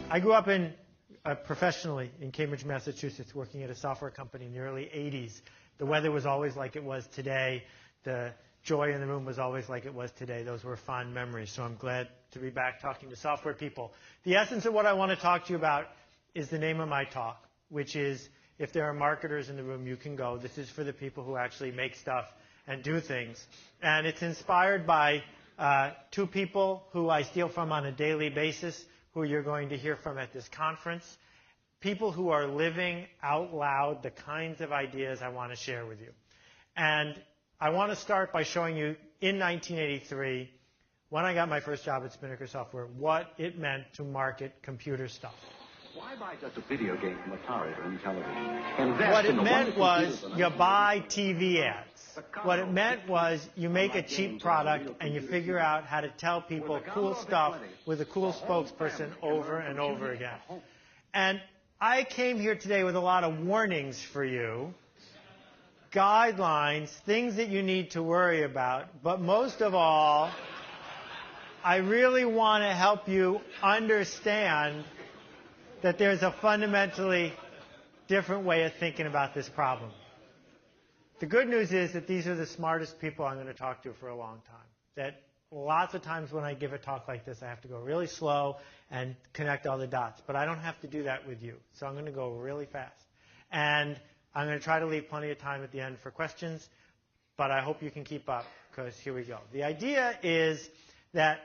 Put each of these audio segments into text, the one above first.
I grew up professionally in Cambridge, Massachusetts, working at a software company in the early 80s. The weather was always like it was today. The joy in the room was always like it was today. Those were fond memories, so I'm glad to be back talking to software people. The essence of what I want to talk to you about is the name of my talk, which is, if there are marketers in the room, you can go. This is for the people who actually make stuff and do things. And it's inspired by two people who I steal from on a daily basis, who you're going to hear from at this conference, people who are living out loud the kinds of ideas I want to share with you. And I want to start by showing you, in 1983, when I got my first job at Spinnaker Software, what it meant to market computer stuff. Why buy just a video game from Atari during television? What it meant was you buy TV ads. What it meant was you make a cheap product and you figure out how to tell people cool stuff with a cool spokesperson over and over again. And I came here today with a lot of warnings for you, guidelines, things that you need to worry about. But most of all, I really want to help you understand that there's a fundamentally different way of thinking about this problem. The good news is that these are the smartest people I'm going to talk to for a long time. That lots of times when I give a talk like this, I have to go really slow and connect all the dots. But I don't have to do that with you. So I'm going to go really fast. And I'm going to try to leave plenty of time at the end for questions. But I hope you can keep up, because here we go. The idea is that,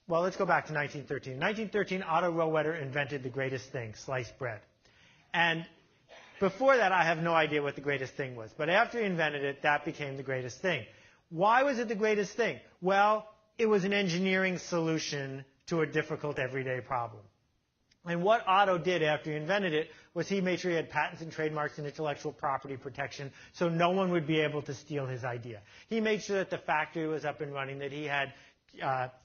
well, let's go back to 1913. In 1913, Otto Rohwedder invented the greatest thing, sliced bread. And before that, I have no idea what the greatest thing was. But after he invented it, that became the greatest thing. Why was it the greatest thing? Well, it was an engineering solution to a difficult everyday problem. And what Otto did after he invented it was he made sure he had patents and trademarks and intellectual property protection so no one would be able to steal his idea. He made sure that the factory was up and running, that he had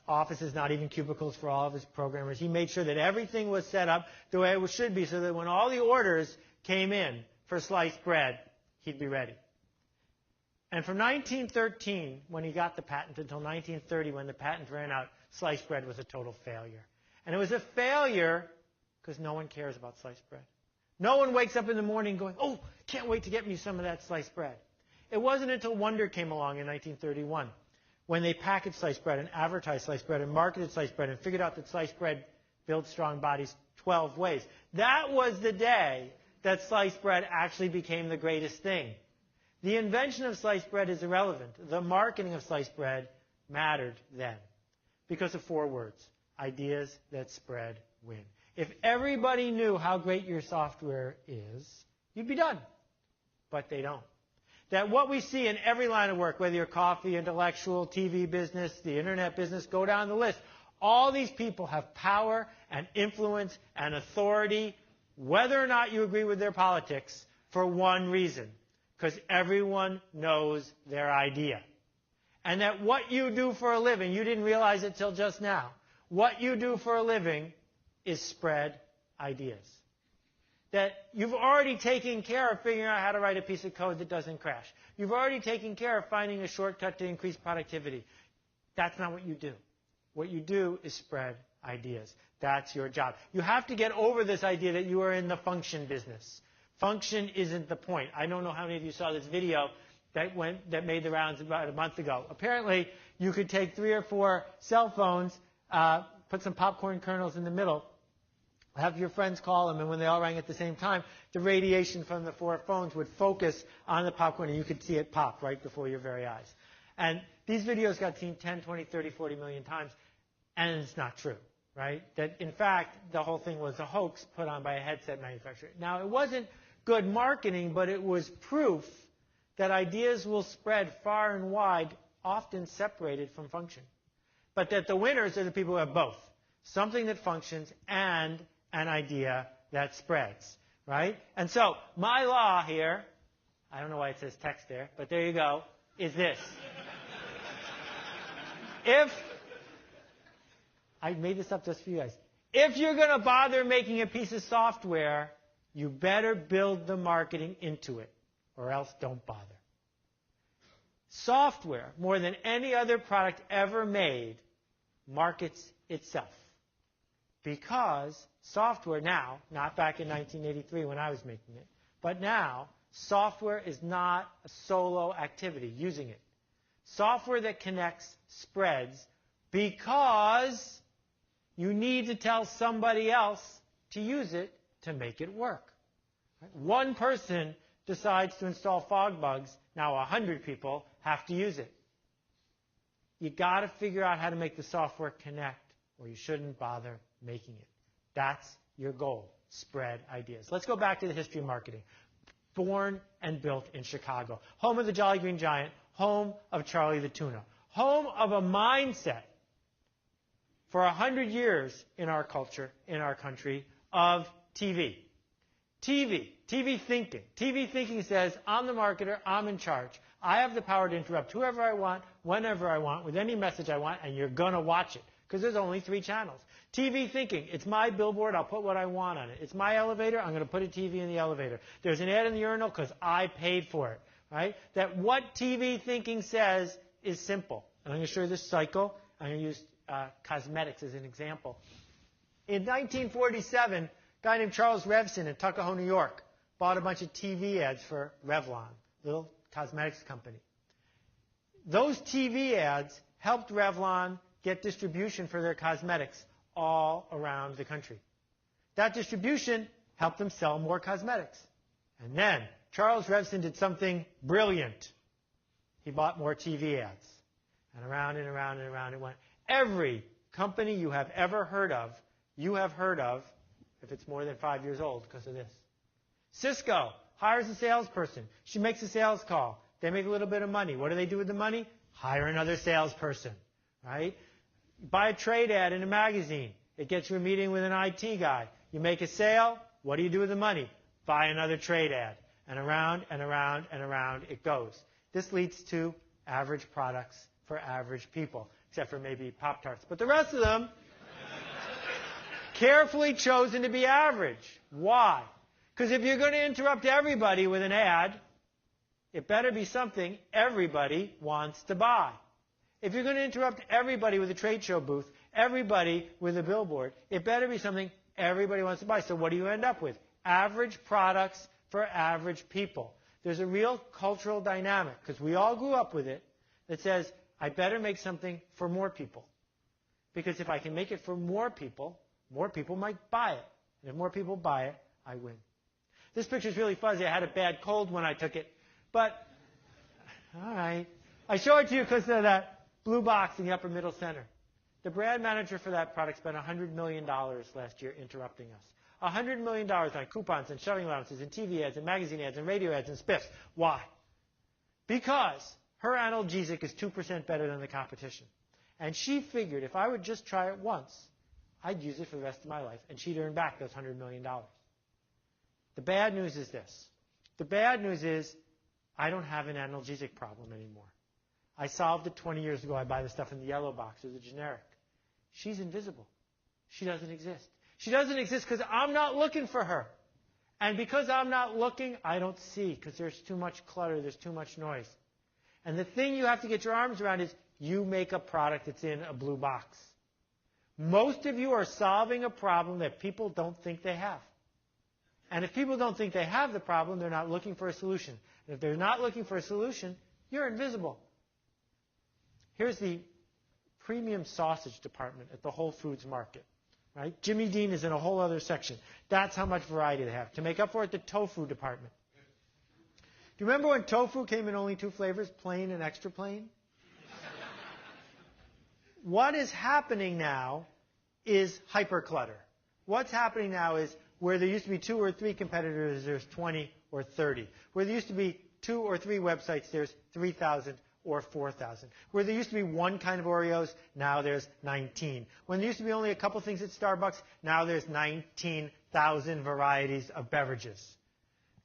offices, not even cubicles, for all of his programmers. He made sure that everything was set up the way it should be so that when all the orders came in for sliced bread, he'd be ready. And from 1913, when he got the patent, until 1930, when the patent ran out, sliced bread was a total failure. And it was a failure because no one cares about sliced bread. No one wakes up in the morning going, oh, can't wait to get me some of that sliced bread. It wasn't until Wonder came along in 1931 when they packaged sliced bread and advertised sliced bread and marketed sliced bread and figured out that sliced bread builds strong bodies 12 ways. That was the day that sliced bread actually became the greatest thing. The invention of sliced bread is irrelevant. The marketing of sliced bread mattered then because of 4 words: ideas that spread win. If everybody knew how great your software is, you'd be done. But they don't. That what we see in every line of work, whether you're coffee, intellectual, TV business, the internet business, go down the list, all these people have power and influence and authority, whether or not you agree with their politics, for one reason: because everyone knows their idea. And that what you do for a living, you didn't realize it till just now, what you do for a living is spread ideas. That you've already taken care of figuring out how to write a piece of code that doesn't crash. You've already taken care of finding a shortcut to increase productivity. That's not what you do. What you do is spread ideas. That's your job. You have to get over this idea that you are in the function business. Function isn't the point. I don't know how many of you saw this video that made the rounds about a month ago. Apparently, you could take 3 or 4 cell phones, put some popcorn kernels in the middle, have your friends call them, and when they all rang at the same time, the radiation from the 4 phones would focus on the popcorn, and you could see it pop right before your very eyes. And these videos got seen 10, 20, 30, 40 million times, and it's not true, right? That, in fact, the whole thing was a hoax put on by a headset manufacturer. Now, it wasn't good marketing, but it was proof that ideas will spread far and wide, often separated from function. But that the winners are the people who have both: something that functions and an idea that spreads, right? And so my law here, I don't know why it says text there, but there you go, is this. If, I made this up just for you guys, If you're going to bother making a piece of software, you better build the marketing into it, or else don't bother. Software, more than any other product ever made, markets itself. Because software now, not back in 1983 when I was making it, but now, software is not a solo activity, using it. Software that connects spreads because you need to tell somebody else to use it to make it work. One person decides to install FogBugs, now 100 people have to use it. You got to figure out how to make the software connect, or you shouldn't bother making it. That's your goal. Spread ideas. Let's go back to the history of marketing. Born and built in Chicago. Home of the Jolly Green Giant. Home of Charlie the Tuna. Home of a mindset for 100 years in our culture, in our country, of TV. TV thinking. TV thinking says, I'm the marketer, I'm in charge. I have the power to interrupt whoever I want, whenever I want, with any message I want, and you're going to watch it. Because there's only 3 channels. TV thinking, it's my billboard, I'll put what I want on it. It's my elevator, I'm going to put a TV in the elevator. There's an ad in the urinal because I paid for it. Right? That what TV thinking says is simple. And I'm going to show you this cycle. I'm going to use cosmetics as an example. In 1947, a guy named Charles Revson in Tuckahoe, New York, bought a bunch of TV ads for Revlon, little cosmetics company. Those TV ads helped Revlon get distribution for their cosmetics all around the country. That distribution helped them sell more cosmetics. And then Charles Revson did something brilliant. He bought more TV ads. And around and around and around it went. Every company you have ever heard of, you have heard of, if it's more than 5 years old, because of this. Cisco hires a salesperson. She makes a sales call. They make a little bit of money. What do they do with the money? Hire another salesperson, right? Buy a trade ad in a magazine. It gets you a meeting with an IT guy. You make a sale. What do you do with the money? Buy another trade ad. And around and around and around it goes. This leads to average products for average people, except for maybe Pop-Tarts. But the rest of them, carefully chosen to be average. Why? Because if you're going to interrupt everybody with an ad, it better be something everybody wants to buy. If you're going to interrupt everybody with a trade show booth, everybody with a billboard, it better be something everybody wants to buy. So what do you end up with? Average products for average people. There's a real cultural dynamic, because we all grew up with it, that says, I better make something for more people. Because if I can make it for more people might buy it. And if more people buy it, I win. This picture's really fuzzy. I had a bad cold when I took it. But, all right. I show it to you because of that blue box in the upper middle center. The brand manager for that product spent $100 million last year interrupting us. $100 million on coupons and shelving allowances and TV ads and magazine ads and radio ads and spiffs. Why? Because her analgesic is 2% better than the competition. And she figured if I would just try it once, I'd use it for the rest of my life, and she'd earn back those $100 million. The bad news is this. The bad news is I don't have an analgesic problem anymore. I solved it 20 years ago. I buy the stuff in the yellow box or the generic. She's invisible. She doesn't exist. She doesn't exist because I'm not looking for her. And because I'm not looking, I don't see, because there's too much clutter, there's too much noise. And the thing you have to get your arms around is you make a product that's in a blue box. Most of you are solving a problem that people don't think they have. And if people don't think they have the problem, they're not looking for a solution. And if they're not looking for a solution, you're invisible. Here's the premium sausage department at the Whole Foods market. Right? Jimmy Dean is in a whole other section. That's how much variety they have. To make up for it, the tofu department. Do you remember when tofu came in only 2 flavors, plain and extra plain? What is happening now is hyperclutter. What's happening now is where there used to be 2 or 3 competitors, there's 20 or 30. Where there used to be 2 or 3 websites, there's 3,000 or 4,000. Where there used to be one kind of Oreos, now there's 19. When there used to be only a couple things at Starbucks, now there's 19,000 varieties of beverages.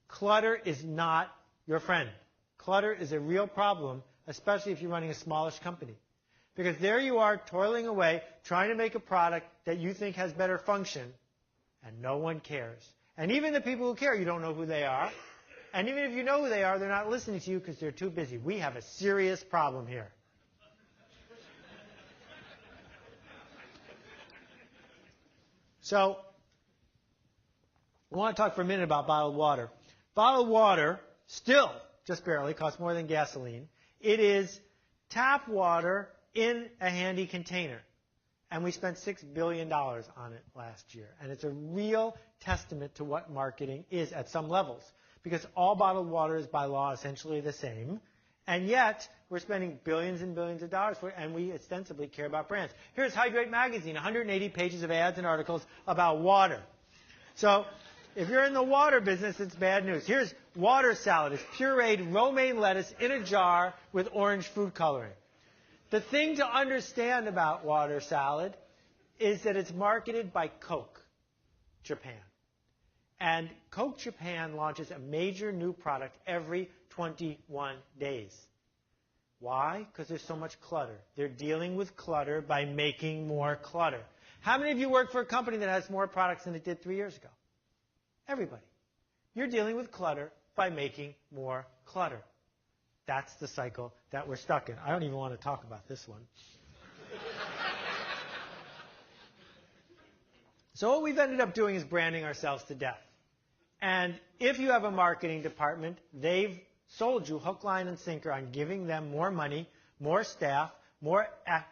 Clutter is not your friend. Clutter is a real problem, especially if you're running a smallish company. Because there you are toiling away, trying to make a product that you think has better function, and no one cares. And even the people who care, you don't know who they are. And even if you know who they are, they're not listening to you because they're too busy. We have a serious problem here. So, I want to talk for a minute about bottled water. Bottled water still, just barely, costs more than gasoline. It is tap water in a handy container. And we spent $6 billion on it last year. And it's a real testament to what marketing is at some levels. Because all bottled water is by law essentially the same. And yet, we're spending billions and billions of dollars for it, and we ostensibly care about brands. Here's Hydrate Magazine, 180 pages of ads and articles about water. So, if you're in the water business, it's bad news. Here's water salad. It's pureed romaine lettuce in a jar with orange food coloring. The thing to understand about water salad is that it's marketed by Coke Japan. And Coke Japan launches a major new product every 21 days. Why? Because there's so much clutter. They're dealing with clutter by making more clutter. How many of you work for a company that has more products than it did 3 years ago? Everybody. You're dealing with clutter by making more clutter. That's the cycle that we're stuck in. I don't even want to talk about this one. So what we've ended up doing is branding ourselves to death. And if you have a marketing department, they've sold you hook, line, and sinker on giving them more money, more staff, more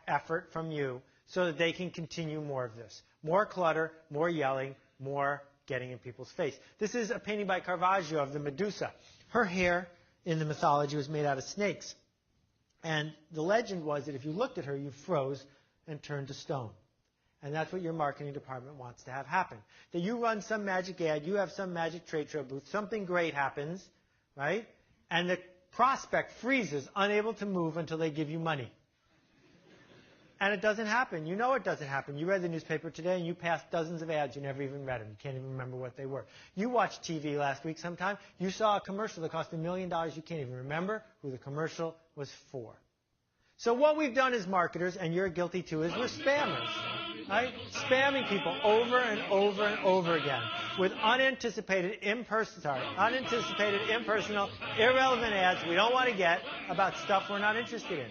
effort from you so that they can continue more of this. More clutter, more yelling, more getting in people's face. This is a painting by Caravaggio of the Medusa. Her hair in the mythology was made out of snakes. And the legend was that if you looked at her, you froze and turned to stone. And that's what your marketing department wants to have happen. That you run some magic ad, you have some magic trade show booth, something great happens, right? And the prospect freezes, unable to move until they give you money. And it doesn't happen. You know it doesn't happen. You read the newspaper today and you passed dozens of ads. You never even read them. You can't even remember what they were. You watched TV last week sometime. You saw a commercial that cost $1 million. You can't even remember who the commercial was for. So what we've done as marketers, and you're guilty too, is we're spammers. Right? Spamming people over and over and over again with unanticipated, impersonal, irrelevant ads we don't want to get about stuff we're not interested in.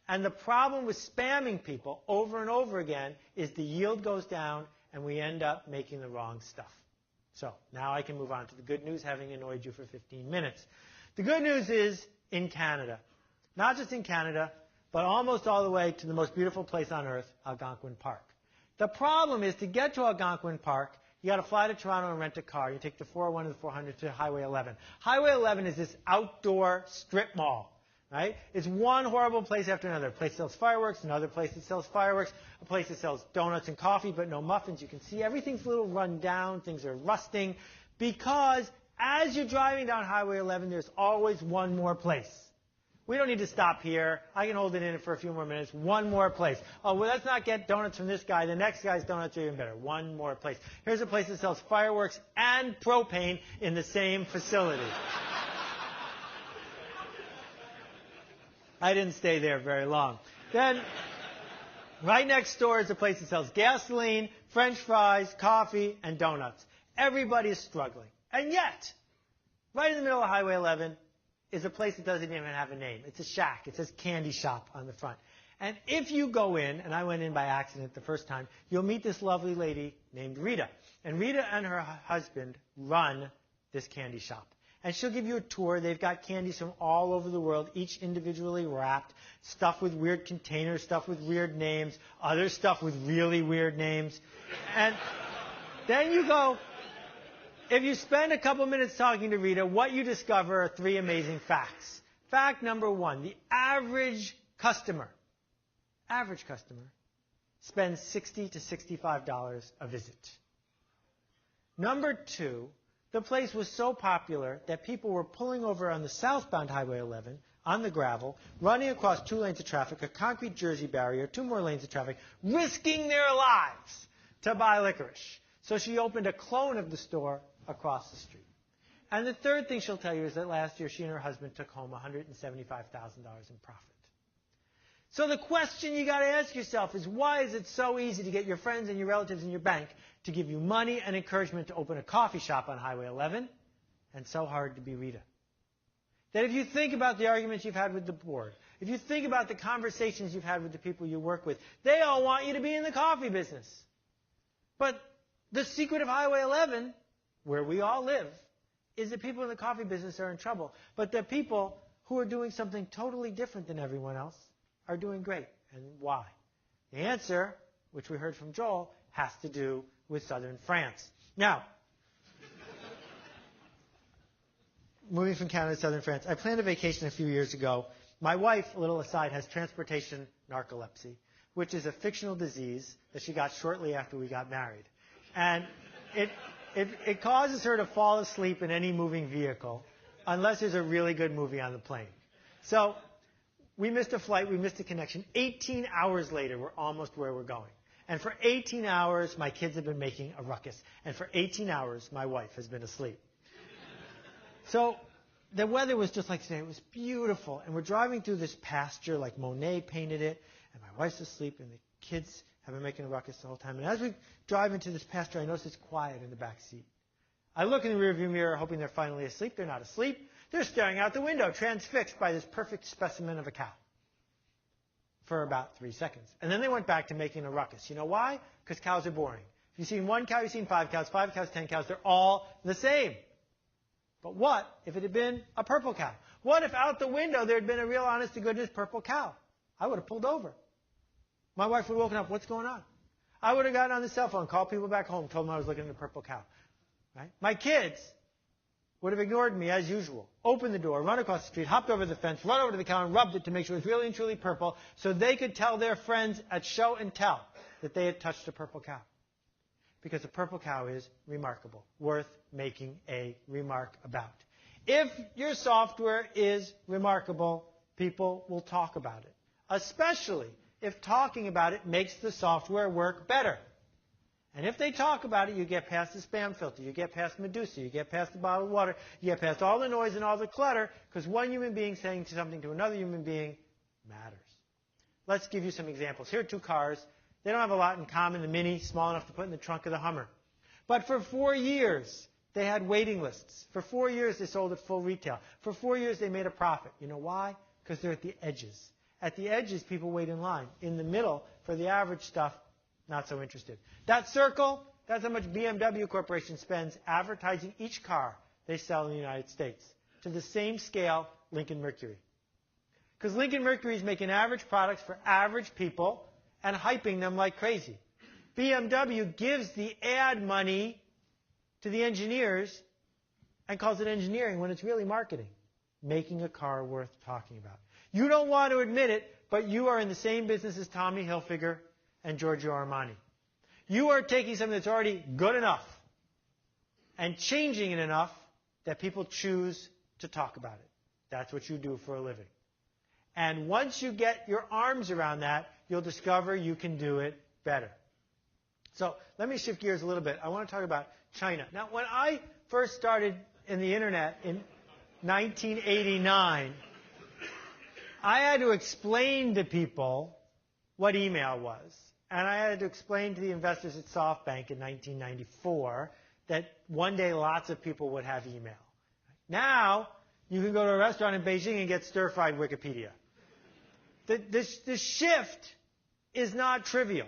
And the problem with spamming people over and over again is the yield goes down and we end up making the wrong stuff. So now I can move on to the good news, having annoyed you for 15 minutes. The good news is in Canada. Not just in Canada, but almost all the way to the most beautiful place on earth, Algonquin Park. The problem is to get to Algonquin Park, you got to fly to Toronto and rent a car. You take the 401 and the 400 to Highway 11. Highway 11 is this outdoor strip mall. Right? It's one horrible place after another. A place that sells fireworks, another place that sells fireworks, a place that sells donuts and coffee but no muffins. You can see everything's a little run down, things are rusting, because as you're driving down Highway 11, there's always one more place. We don't need to stop here. I can hold it in for a few more minutes. One more place. Oh, well, let's not get donuts from this guy. The next guy's donuts are even better. One more place. Here's a place that sells fireworks and propane in the same facility. I didn't stay there very long. Then, right next door is a place that sells gasoline, French fries, coffee, and donuts. Everybody is struggling. And yet, right in the middle of Highway 11 is a place that doesn't even have a name. It's a shack. It says Candy Shop on the front. And if you go in, and I went in by accident the first time, you'll meet this lovely lady named Rita. And Rita and her husband run this candy shop. And she'll give you a tour. They've got candies from all over the world, each individually wrapped, stuff with weird containers, stuff with weird names, other stuff with really weird names. And then you go, if you spend a couple minutes talking to Rita, what you discover are three amazing facts. Fact number one, the average customer spends $60 to $65 a visit. Number two, the place was so popular that people were pulling over on the southbound Highway 11 on the gravel, running across 2 lanes of traffic, a concrete Jersey barrier, 2 more lanes of traffic, risking their lives to buy licorice. So she opened a clone of the store across the street. And the third thing she'll tell you is that last year she and her husband took home $175,000 in profit. So the question you got to ask yourself is, why is it so easy to get your friends and your relatives and your bank to give you money and encouragement to open a coffee shop on Highway 11, and so hard to be Rita? That if you think about the arguments you've had with the board, if you think about the conversations you've had with the people you work with, they all want you to be in the coffee business. But the secret of Highway 11, where we all live, is that people in the coffee business are in trouble. But the people who are doing something totally different than everyone else are doing great. And why? The answer, which we heard from Joel, has to do with southern France. Now, moving from Canada to southern France, I planned a vacation a few years ago. My wife, a little aside, has transportation narcolepsy, which is a fictional disease that she got shortly after we got married. And it causes her to fall asleep in any moving vehicle unless there's a really good movie on the plane. So we missed a flight, we missed a connection. 18 hours later, we're almost where we're going. And for 18 hours, my kids have been making a ruckus. And for 18 hours, my wife has been asleep. So the weather was just like today. It was beautiful. And we're driving through this pasture like Monet painted it. And my wife's asleep, and the kids have been making a ruckus the whole time. And as we drive into this pasture, I notice it's quiet in the back seat. I look in the rearview mirror, hoping they're finally asleep. They're not asleep. They're staring out the window, transfixed by this perfect specimen of a cow for about 3 seconds. And then they went back to making a ruckus. You know why? Because cows are boring. If you've seen one cow, you've seen 5 cows, 5 cows, 10 cows. They're all the same. But what if it had been a purple cow? What if out the window there had been a real honest-to-goodness purple cow? I would have pulled over. My wife would have woken up. What's going on? I would have gotten on the cell phone, called people back home, told them I was looking at a purple cow. Right? My kids would have ignored me as usual, opened the door, run across the street, hopped over the fence, run over to the cow and rubbed it to make sure it was really and truly purple so they could tell their friends at show and tell that they had touched a purple cow. Because a purple cow is remarkable, worth making a remark about. If your software is remarkable, people will talk about it, especially if talking about it makes the software work better. And if they talk about it, you get past the spam filter, you get past Medusa, you get past the bottled water, you get past all the noise and all the clutter, because one human being saying something to another human being matters. Let's give you some examples. Here are 2 cars. They don't have a lot in common. The Mini, small enough to put in the trunk of the Hummer. But for 4 years, they had waiting lists. For 4 years, they sold at full retail. For 4 years, they made a profit. You know why? Because they're at the edges. At the edges, people wait in line. In the middle, for the average stuff, not so interested. That circle, that's how much BMW Corporation spends advertising each car they sell in the United States. To the same scale, Lincoln Mercury. Because Lincoln Mercury is making average products for average people and hyping them like crazy. BMW gives the ad money to the engineers and calls it engineering when it's really marketing. Making a car worth talking about. You don't want to admit it, but you are in the same business as Tommy Hilfiger and Giorgio Armani. You are taking something that's already good enough and changing it enough that people choose to talk about it. That's what you do for a living. And once you get your arms around that, you'll discover you can do it better. So let me shift gears a little bit. I want to talk about China. Now, when I first started in the Internet in 1989, I had to explain to people what email was. And I had to explain to the investors at SoftBank in 1994 that one day lots of people would have email. Now, you can go to a restaurant in Beijing and get stir-fried Wikipedia. The shift is not trivial.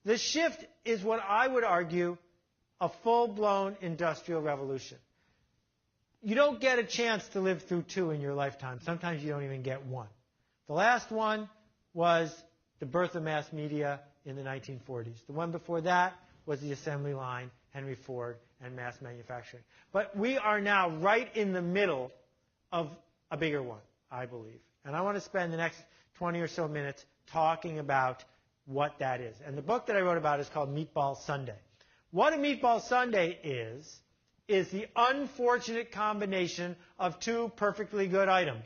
The shift is what I would argue a full-blown industrial revolution. You don't get a chance to live through 2 in your lifetime. Sometimes you don't even get 1. The last one was the birth of mass media in the 1940s. The one before that was the assembly line, Henry Ford, and mass manufacturing. But we are now right in the middle of a bigger one, I believe. And I want to spend the next 20 or so minutes talking about what that is. And the book that I wrote about is called Meatball Sunday. What a Meatball Sunday is the unfortunate combination of 2 perfectly good items.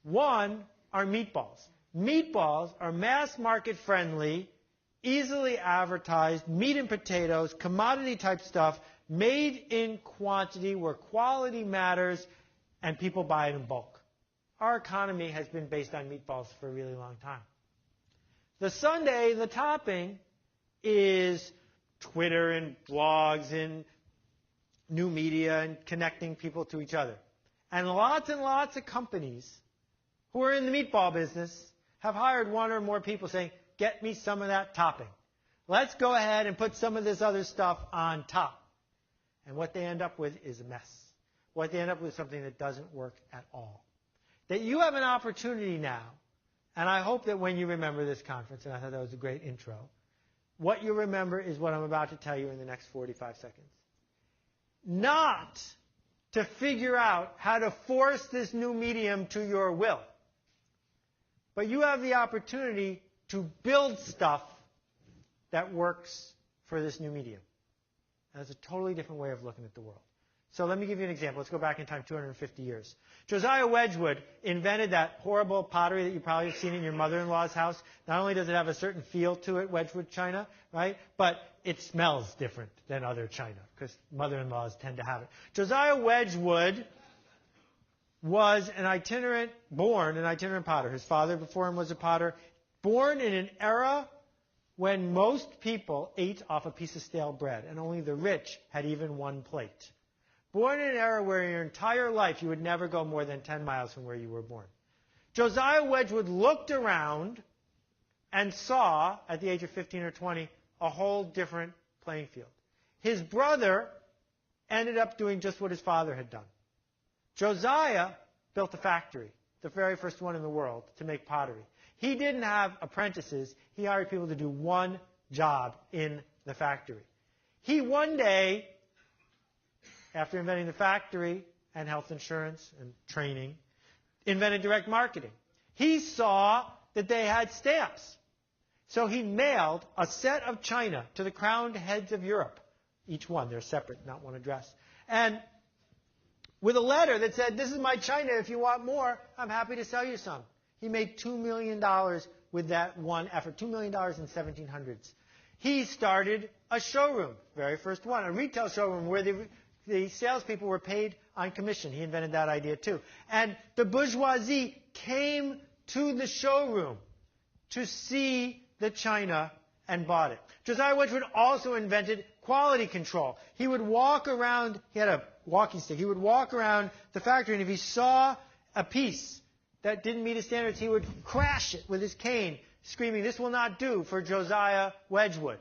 One are meatballs. Meatballs are mass market friendly, easily advertised, meat and potatoes, commodity type stuff, made in quantity where quality matters and people buy it in bulk. our economy has been based on meatballs for a really long time. The sundae, the topping, is Twitter and blogs and new media and connecting people to each other. And lots of companies who are in the meatball business have hired one or more people saying, get me some of that topping. Let's go ahead and put some of this other stuff on top. And what they end up with is a mess. What they end up with is something that doesn't work at all. That you have an opportunity now, and I hope that when you remember this conference, and I thought that was a great intro, what you remember is what I'm about to tell you in the next 45 seconds. Not to figure out how to force this new medium to your will, but you have the opportunity to build stuff that works for this new medium. That's a totally different way of looking at the world. So let me give you an example. Let's go back in time 250 years. Josiah Wedgwood invented that horrible pottery that you probably have seen in your mother-in-law's house. Not only does it have a certain feel to it, Wedgwood china, right? But it smells different than other china because mother-in-laws tend to have it. Josiah Wedgwood was born an itinerant potter. His father before him was a potter. Born in an era when most people ate off a piece of stale bread and only the rich had even one plate. Born in an era where your entire life you would never go more than 10 miles from where you were born. Josiah Wedgwood looked around and saw, at the age of 15 or 20, a whole different playing field. His brother ended up doing just what his father had done. Josiah built a factory, the very first one in the world, to make pottery. He didn't have apprentices. He hired people to do one job in the factory. He one day, after inventing the factory and health insurance and training, invented direct marketing. He saw that they had stamps. So he mailed a set of china to the crowned heads of Europe. Each one, they're separate, not one address. And with a letter that said, this is my china, if you want more, I'm happy to sell you some. He made $2 million with that one effort, $2 million in 1700s. He started a showroom, very first one, a retail showroom where the salespeople were paid on commission. He invented that idea too. And the bourgeoisie came to the showroom to see the china and bought it. Josiah Wedgwood also invented quality control. He would walk around, he had a walking stick, he would walk around the factory, and if he saw a piece that didn't meet his standards, he would crash it with his cane, screaming, this will not do for Josiah Wedgwood.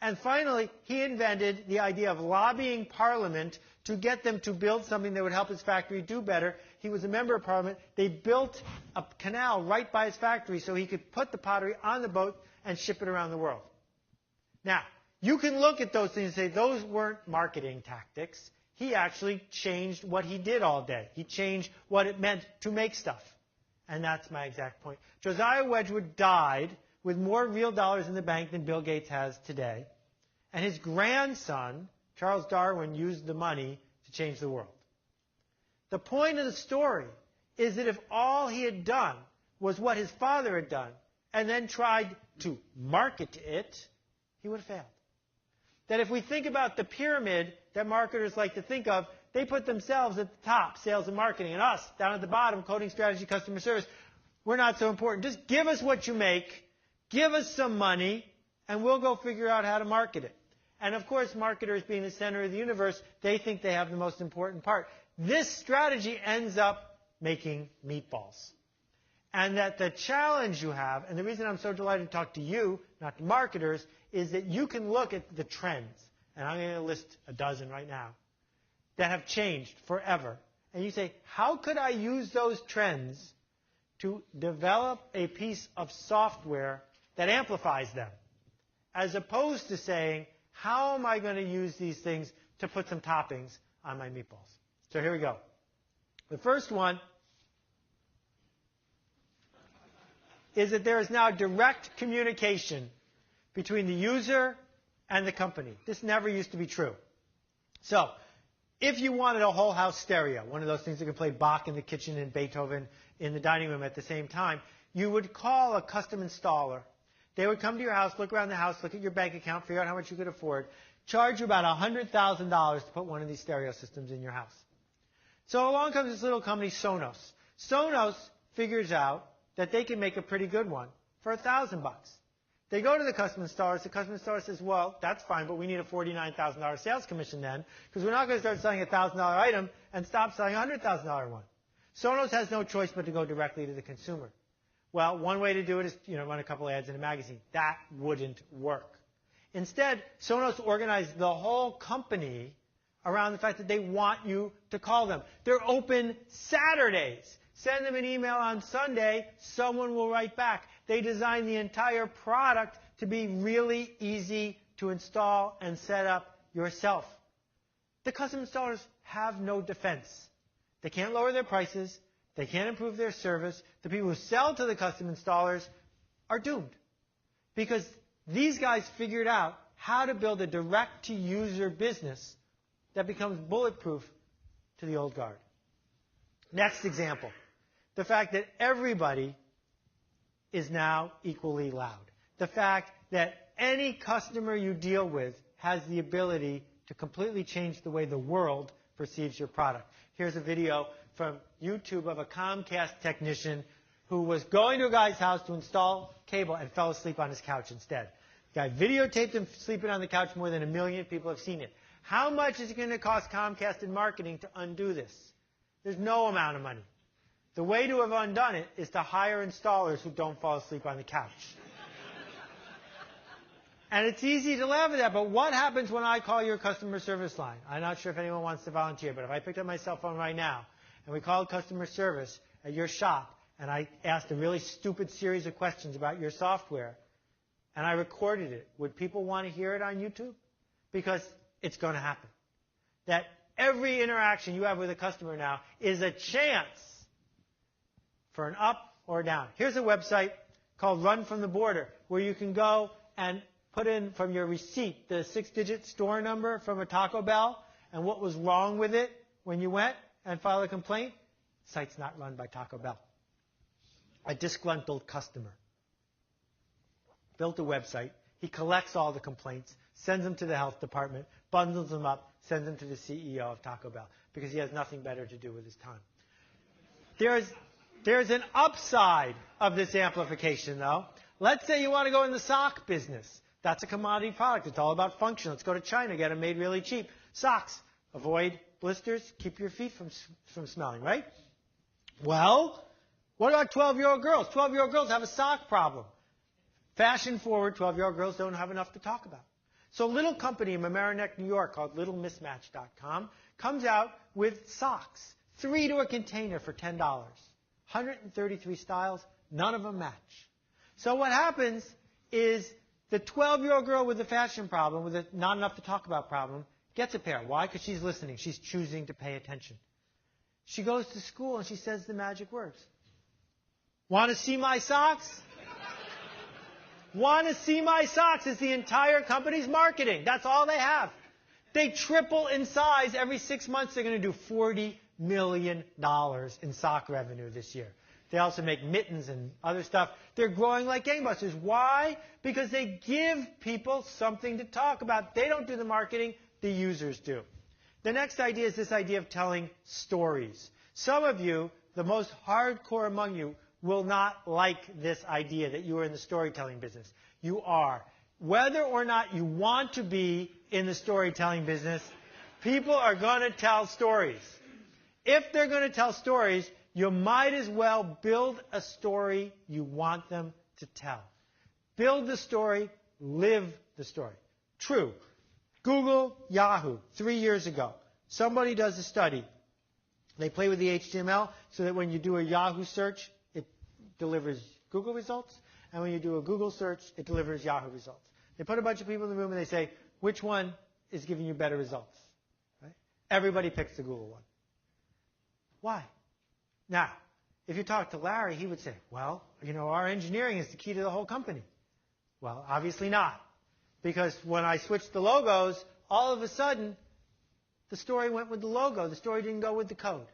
And finally, he invented the idea of lobbying Parliament to get them to build something that would help his factory do better. He was a member of Parliament. They built a canal right by his factory so he could put the pottery on the boat and ship it around the world. Now, you can look at those things and say those weren't marketing tactics. He actually changed what he did all day. He changed what it meant to make stuff. And that's my exact point. Josiah Wedgwood died with more real dollars in the bank than Bill Gates has today. And his grandson, Charles Darwin, used the money to change the world. The point of the story is that if all he had done was what his father had done and then tried to market it, he would have failed. That if we think about the pyramid that marketers like to think of, they put themselves at the top, sales and marketing, and us down at the bottom, coding, strategy, customer service. We're not so important. Just give us what you make, give us some money, and we'll go figure out how to market it. And of course, marketers being the center of the universe, they think they have the most important part. This strategy ends up making meatballs. And that the challenge you have, and the reason I'm so delighted to talk to you, not to marketers, is that you can look at the trends, and I'm going to list a dozen right now, that have changed forever. And you say, how could I use those trends to develop a piece of software that amplifies them? As opposed to saying, how am I going to use these things to put some toppings on my meatballs? So here we go. The first one is that there is now direct communication between the user and the company. This never used to be true. So, if you wanted a whole house stereo, one of those things that can play Bach in the kitchen and Beethoven in the dining room at the same time, you would call a custom installer. They would come to your house, look around the house, look at your bank account, figure out how much you could afford, charge you about $100,000 to put one of these stereo systems in your house. So along comes this little company, Sonos. Sonos figures out that they can make a pretty good one for $1,000. They go to the custom installers. The custom installer says, well, that's fine, but we need a $49,000 sales commission then, because we're not going to start selling a $1,000 item and stop selling a $100,000 one. Sonos has no choice but to go directly to the consumer. Well, one way to do it is, run a couple ads in a magazine. That wouldn't work. Instead, Sonos organized the whole company around the fact that they want you to call them. They're open Saturdays. Send them an email on Sunday. Someone will write back. They designed the entire product to be really easy to install and set up yourself. The custom installers have no defense. They can't lower their prices. They can't improve their service. The people who sell to the custom installers are doomed, because these guys figured out how to build a direct-to-user business that becomes bulletproof to the old guard. Next example, the fact that everybody is now equally loud. The fact that any customer you deal with has the ability to completely change the way the world perceives your product. Here's a video from YouTube of a Comcast technician who was going to a guy's house to install cable and fell asleep on his couch instead. The guy videotaped him sleeping on the couch. More than 1 million people have seen it. How much is it going to cost Comcast in marketing to undo this? There's no amount of money. The way to have undone it is to hire installers who don't fall asleep on the couch. And it's easy to laugh at that, but what happens when I call your customer service line? I'm not sure if anyone wants to volunteer, but if I picked up my cell phone right now and we called customer service at your shop and I asked a really stupid series of questions about your software and I recorded it, would people want to hear it on YouTube? Because it's going to happen. That every interaction you have with a customer now is a chance for an up or down. Here's a website called Run from the Border where you can go and put in from your receipt the 6-digit store number from a Taco Bell and what was wrong with it when you went and file a complaint. The site's not run by Taco Bell. A disgruntled customer built a website. He collects all the complaints, sends them to the health department, bundles them up, sends them to the CEO of Taco Bell because he has nothing better to do with his time. There's an upside of this amplification, though. Let's say you want to go in the sock business. That's a commodity product. It's all about function. Let's go to China, get them made really cheap. Socks. Avoid blisters. Keep your feet from smelling, right? Well, what about 12-year-old girls? 12-year-old girls have a sock problem. Fashion-forward 12-year-old girls don't have enough to talk about. So a little company in Mamaroneck, New York called LittleMismatch.com comes out with socks. 3 to a container for $10. 133 styles. None of them match. So what happens is the 12-year-old girl with the fashion problem, with a not enough to talk about problem, gets a pair. Why? Because she's listening. She's choosing to pay attention. She goes to school and she says the magic words. Want to see my socks? Want to see my socks is the entire company's marketing. That's all they have. They triple in size every 6 months. They're going to do $40 million in sock revenue this year. They also make mittens and other stuff. They're growing like gangbusters. Why? Because they give people something to talk about. They don't do the marketing. The users do. The next idea is this idea of telling stories. Some of you, the most hardcore among you, will not like this idea that you are in the storytelling business. You are. Whether or not you want to be in the storytelling business, people are going to tell stories. If they're going to tell stories, you might as well build a story you want them to tell. Build the story, live the story. True. Google, Yahoo, 3 years ago. Somebody does a study. They play with the HTML so that when you do a Yahoo search, it delivers Google results. And when you do a Google search, it delivers Yahoo results. They put a bunch of people in the room and they say, which one is giving you better results? Right? Everybody picks the Google one. Why? Now, if you talk to Larry, he would say, well, our engineering is the key to the whole company. Well, obviously not. Because when I switched the logos, all of a sudden, the story went with the logo. The story didn't go with the code.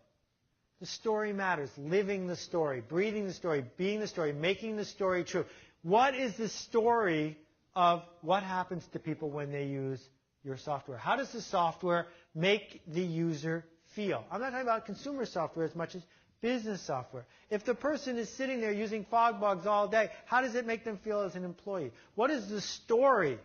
The story matters. Living the story, breathing the story, being the story, making the story true. What is the story of what happens to people when they use your software? How does the software make the user feel? I'm not talking about consumer software as much as business software. If the person is sitting there using FogBugs all day, how does it make them feel as an employee? What is the story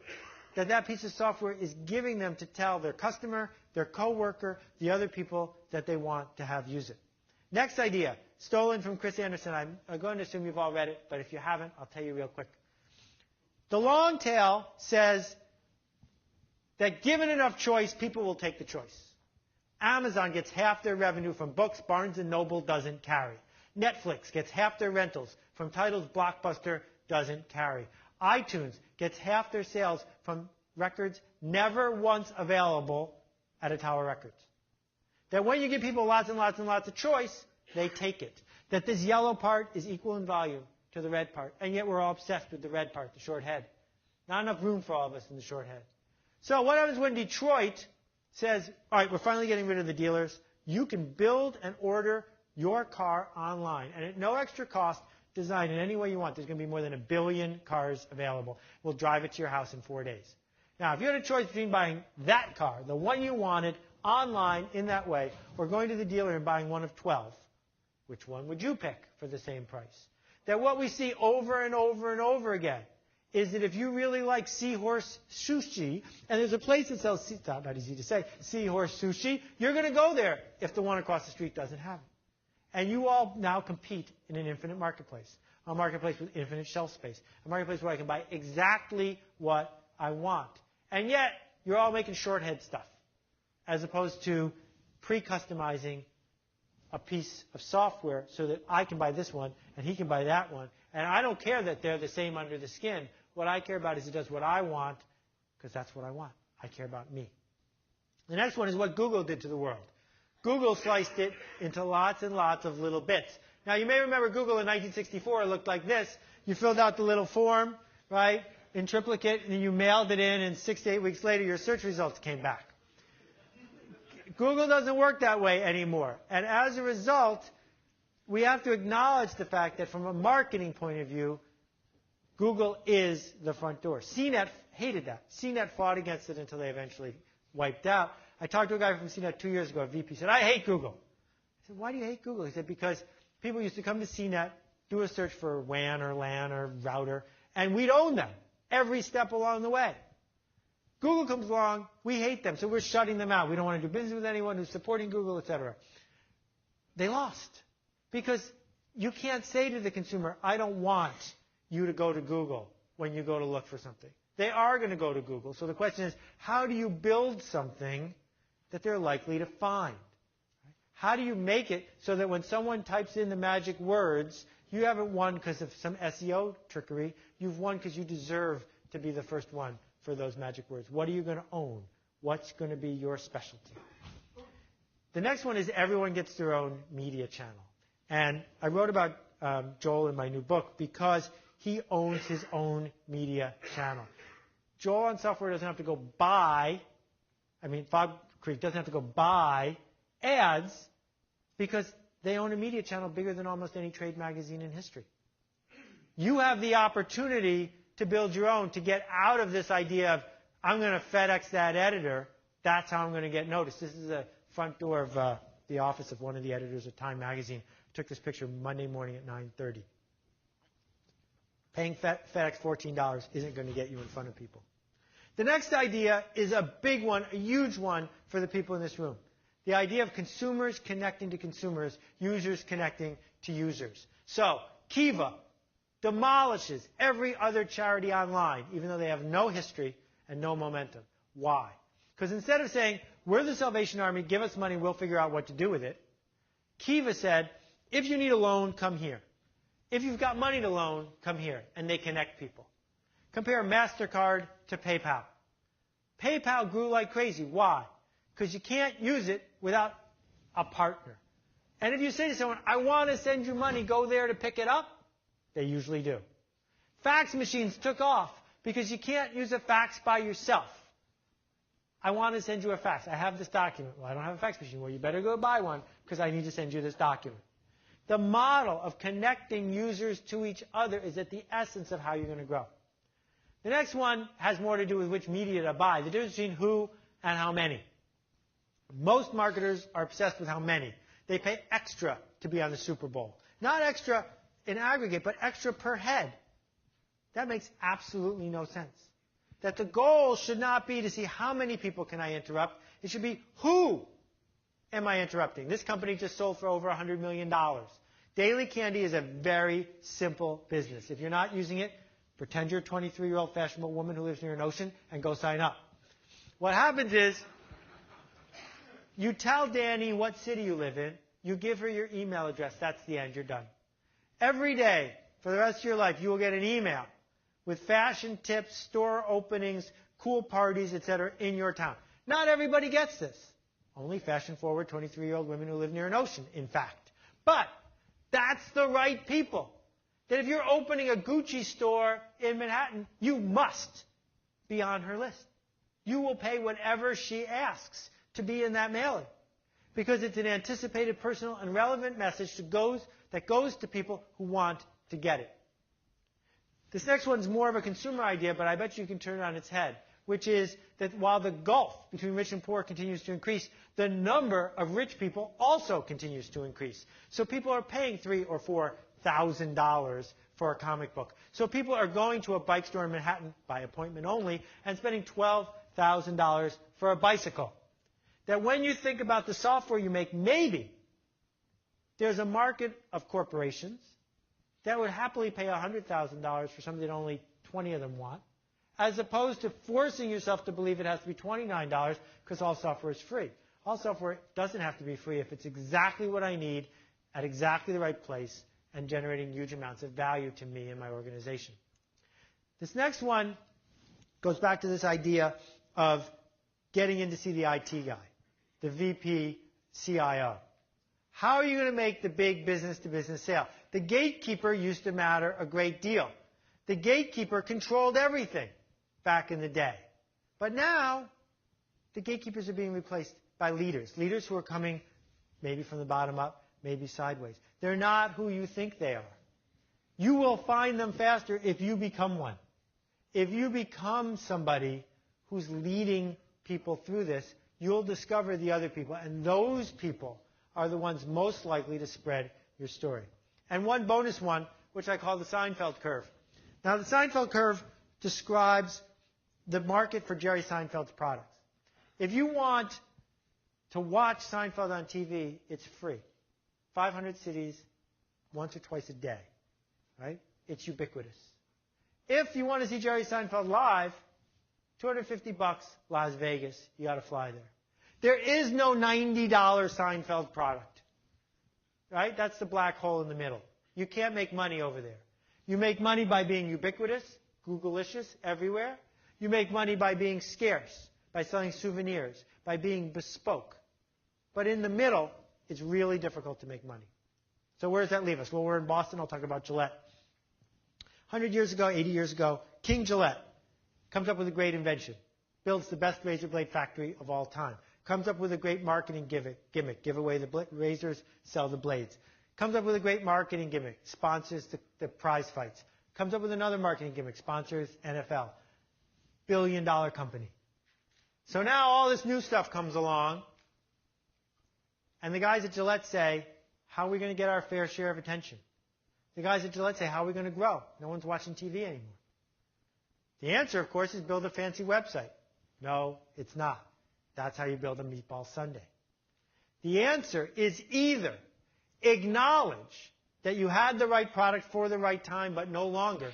that that piece of software is giving them to tell their customer, their coworker, the other people that they want to have use it? Next idea, stolen from Chris Anderson. I'm going to assume you've all read it, but if you haven't, I'll tell you real quick. The long tail says that given enough choice, people will take the choice. Amazon gets half their revenue from books Barnes & Noble doesn't carry. Netflix gets half their rentals from titles Blockbuster doesn't carry. iTunes gets half their sales from records never once available at a Tower Records. That when you give people lots and lots and lots of choice, they take it. That this yellow part is equal in volume to the red part, and yet we're all obsessed with the red part, the short head. Not enough room for all of us in the short head. So what happens when Detroit says, all right, we're finally getting rid of the dealers. You can build and order your car online, and at no extra cost, design in any way you want. There's going to be more than 1 billion cars available. We'll drive it to your house in 4 days. Now, if you had a choice between buying that car, the one you wanted, online in that way, or going to the dealer and buying one of 12, which one would you pick for the same price? That what we see over and over and over again is that if you really like seahorse sushi, and there's a place that sells, it's not easy to say, seahorse sushi, you're going to go there if the one across the street doesn't have it. And you all now compete in an infinite marketplace, a marketplace with infinite shelf space, a marketplace where I can buy exactly what I want. And yet, you're all making shorthead stuff, as opposed to pre-customizing a piece of software so that I can buy this one and he can buy that one. And I don't care that they're the same under the skin. What I care about is it does what I want, because that's what I want. I care about me. The next one is what Google did to the world. Google sliced it into lots and lots of little bits. Now, you may remember Google in 1964 looked like this. You filled out the little form, right, in triplicate, and you mailed it in, and 6 to 8 weeks later, your search results came back. Google doesn't work that way anymore. And as a result, we have to acknowledge the fact that from a marketing point of view, Google is the front door. CNET hated that. CNET fought against it until they eventually wiped out. I talked to a guy from CNET 2 years ago, a VP, said, I hate Google. I said, why do you hate Google? He said, because people used to come to CNET, do a search for WAN or LAN or router, and we'd own them every step along the way. Google comes along, we hate them, so we're shutting them out. We don't want to do business with anyone who's supporting Google, etc. They lost. Because you can't say to the consumer, I don't want you to go to Google when you go to look for something. They are going to go to Google. So the question is, how do you build something that they're likely to find? How do you make it so that when someone types in the magic words, you haven't won because of some SEO trickery. You've won because you deserve to be the first one for those magic words. What are you going to own? What's going to be your specialty? The next one is everyone gets their own media channel. And I wrote about Joel in my new book because he owns his own media channel. Joel on Software doesn't have to go buy, Fog Creek doesn't have to go buy ads because they own a media channel bigger than almost any trade magazine in history. You have the opportunity to build your own, to get out of this idea of, I'm going to FedEx that editor, that's how I'm going to get noticed. This is the front door of the office of one of the editors of Time magazine. I took this picture Monday morning at 9:30. Paying FedEx $14 isn't going to get you in front of people. The next idea is a big one, a huge one for the people in this room. The idea of consumers connecting to consumers, users connecting to users. So, Kiva demolishes every other charity online, even though they have no history and no momentum. Why? Because instead of saying, we're the Salvation Army, give us money, we'll figure out what to do with it, Kiva said, if you need a loan, come here. If you've got money to loan, come here. And they connect people. Compare MasterCard to PayPal. PayPal grew like crazy. Why? Because you can't use it without a partner. And if you say to someone, I want to send you money, go there to pick it up, they usually do. Fax machines took off because you can't use a fax by yourself. I want to send you a fax. I have this document. Well, I don't have a fax machine. Well, you better go buy one because I need to send you this document. The model of connecting users to each other is at the essence of how you're going to grow. The next one has more to do with which media to buy, the difference between who and how many. Most marketers are obsessed with how many. They pay extra to be on the Super Bowl. Not extra in aggregate, but extra per head. That makes absolutely no sense. That the goal should not be to see how many people can I interrupt. It should be who am I interrupting. This company just sold for over $100 million. Daily candy is a very simple business. If you're not using it, pretend you're a 23-year-old fashionable woman who lives near an ocean and go sign up. What happens is you tell Danny what city you live in. You give her your email address. That's the end. You're done. Every day for the rest of your life, you will get an email with fashion tips, store openings, cool parties, etc. in your town. Not everybody gets this. Only fashion-forward 23-year-old women who live near an ocean, in fact. But that's the right people. That if you're opening a Gucci store in Manhattan, you must be on her list. You will pay whatever she asks to be in that mailing. Because it's an anticipated, personal, and relevant message that goes to people who want to get it. This next one's more of a consumer idea, but I bet you can turn it on its head, which is that while the gulf between rich and poor continues to increase, the number of rich people also continues to increase. So people are paying $3,000 or $4,000 for a comic book. So people are going to a bike store in Manhattan by appointment only and spending $12,000 for a bicycle. That when you think about the software you make, maybe there's a market of corporations that would happily pay $100,000 for something that only 20 of them want, as opposed to forcing yourself to believe it has to be $29 because all software is free. All software doesn't have to be free if it's exactly what I need at exactly the right place and generating huge amounts of value to me and my organization. This next one goes back to this idea of getting in to see the IT guy, the VP CIO. How are you going to make the big business-to-business sale? The gatekeeper used to matter a great deal. The gatekeeper controlled everything back in the day. But now, the gatekeepers are being replaced by leaders. Leaders who are coming maybe from the bottom up, maybe sideways. They're not who you think they are. You will find them faster if you become one. If you become somebody who's leading people through this, you'll discover the other people. And those people are the ones most likely to spread your story. And one bonus one, which I call the Seinfeld curve. Now, the Seinfeld curve describes the market for Jerry Seinfeld's products. If you want to watch Seinfeld on TV, it's free. 500 cities, once or twice a day. Right? It's ubiquitous. If you want to see Jerry Seinfeld live, $250, Las Vegas. You got to fly there. There is no $90 Seinfeld product. Right? That's the black hole in the middle. You can't make money over there. You make money by being ubiquitous, Google-licious, everywhere. You make money by being scarce, by selling souvenirs, by being bespoke. But in the middle, it's really difficult to make money. So where does that leave us? Well, we're in Boston. I'll talk about Gillette. 100 years ago, 80 years ago, King Gillette comes up with a great invention. Builds the best razor blade factory of all time. Comes up with a great marketing gimmick. Give away the razors, sell the blades. Comes up with a great marketing gimmick. Sponsors the prize fights. Comes up with another marketing gimmick. Sponsors NFL. Billion-dollar company. So now all this new stuff comes along. And the guys at Gillette say, how are we going to get our fair share of attention? The guys at Gillette say, how are we going to grow? No one's watching TV anymore. The answer, of course, is build a fancy website. No, it's not. That's how you build a meatball sundae. The answer is either acknowledge that you had the right product for the right time but no longer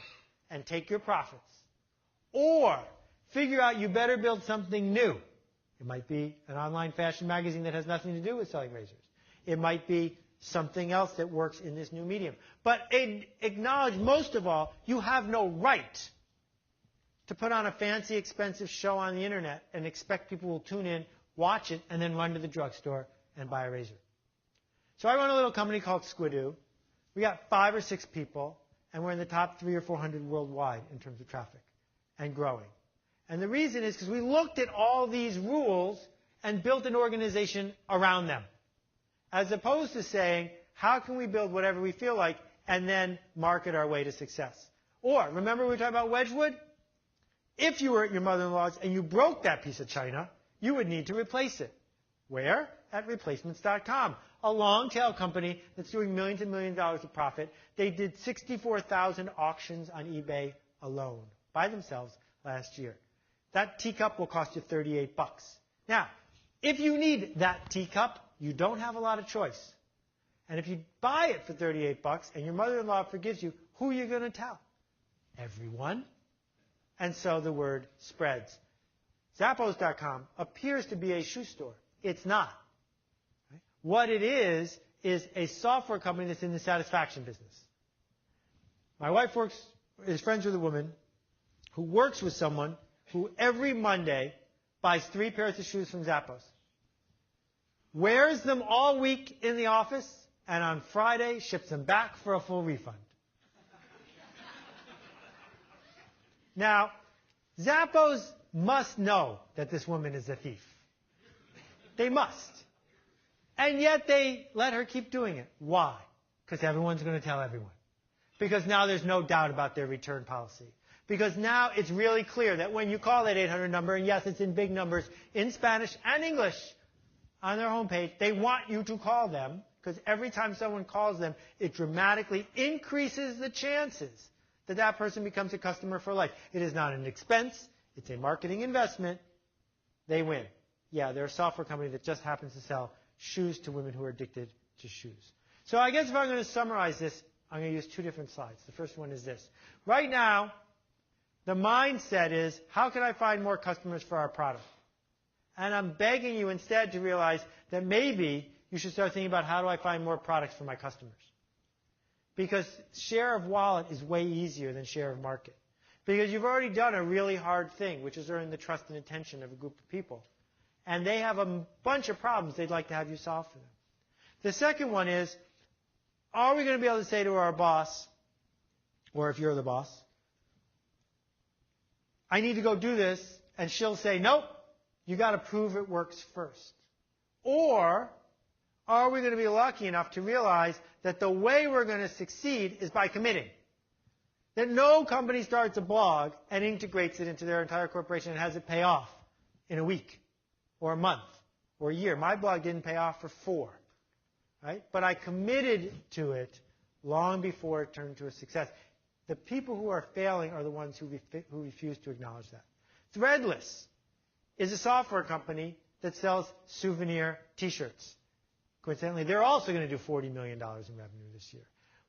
and take your profits, or figure out you better build something new. It might be an online fashion magazine that has nothing to do with selling razors. It might be something else that works in this new medium. But acknowledge, most of all, you have no right to put on a fancy, expensive show on the internet and expect people will tune in, watch it, and then run to the drugstore and buy a razor. So I run a little company called Squidoo. We got 5 or 6 people, and we're in the top 300 or 400 worldwide in terms of traffic, and growing. And the reason is because we looked at all these rules and built an organization around them, as opposed to saying, how can we build whatever we feel like and then market our way to success? Or, remember we were talking about Wedgwood? If you were at your mother-in-law's and you broke that piece of china, you would need to replace it. Where? At replacements.com, a long-tail company that's doing millions and millions of dollars of profit. They did 64,000 auctions on eBay alone by themselves last year. That teacup will cost you $38. Now, if you need that teacup, you don't have a lot of choice. And if you buy it for $38 and your mother-in-law forgives you, who are you going to tell? Everyone. And so the word spreads. Zappos.com appears to be a shoe store. It's not. Right? What it is a software company that's in the satisfaction business. My wife is friends with a woman who works with someone who every Monday buys 3 pairs of shoes from Zappos, wears them all week in the office, and on Friday ships them back for a full refund. Now, Zappos must know that this woman is a thief. They must. And yet they let her keep doing it. Why? Because everyone's going to tell everyone. Because now there's no doubt about their return policy. Because now it's really clear that when you call that 800 number, and yes, it's in big numbers in Spanish and English on their homepage, they want you to call them, because every time someone calls them, it dramatically increases the chances that that person becomes a customer for life. It is not an expense. It's a marketing investment. They win. Yeah, they're a software company that just happens to sell shoes to women who are addicted to shoes. So I guess if I'm going to summarize this, I'm going to use 2 different slides. The first one is this. Right now, the mindset is, how can I find more customers for our product? And I'm begging you instead to realize that maybe you should start thinking about, how do I find more products for my customers? Because share of wallet is way easier than share of market. Because you've already done a really hard thing, which is earn the trust and attention of a group of people. And they have a bunch of problems they'd like to have you solve for them. The second one is, are we going to be able to say to our boss, or if you're the boss, I need to go do this, and she'll say, nope, you got to prove it works first. Or are we going to be lucky enough to realize that the way we're going to succeed is by committing? That no company starts a blog and integrates it into their entire corporation and has it pay off in a week or a month or a year. My blog didn't pay off for 4, right? But I committed to it long before it turned into a success. The people who are failing are the ones who refuse to acknowledge that. Threadless is a software company that sells souvenir T-shirts. Coincidentally, they're also going to do $40 million in revenue this year.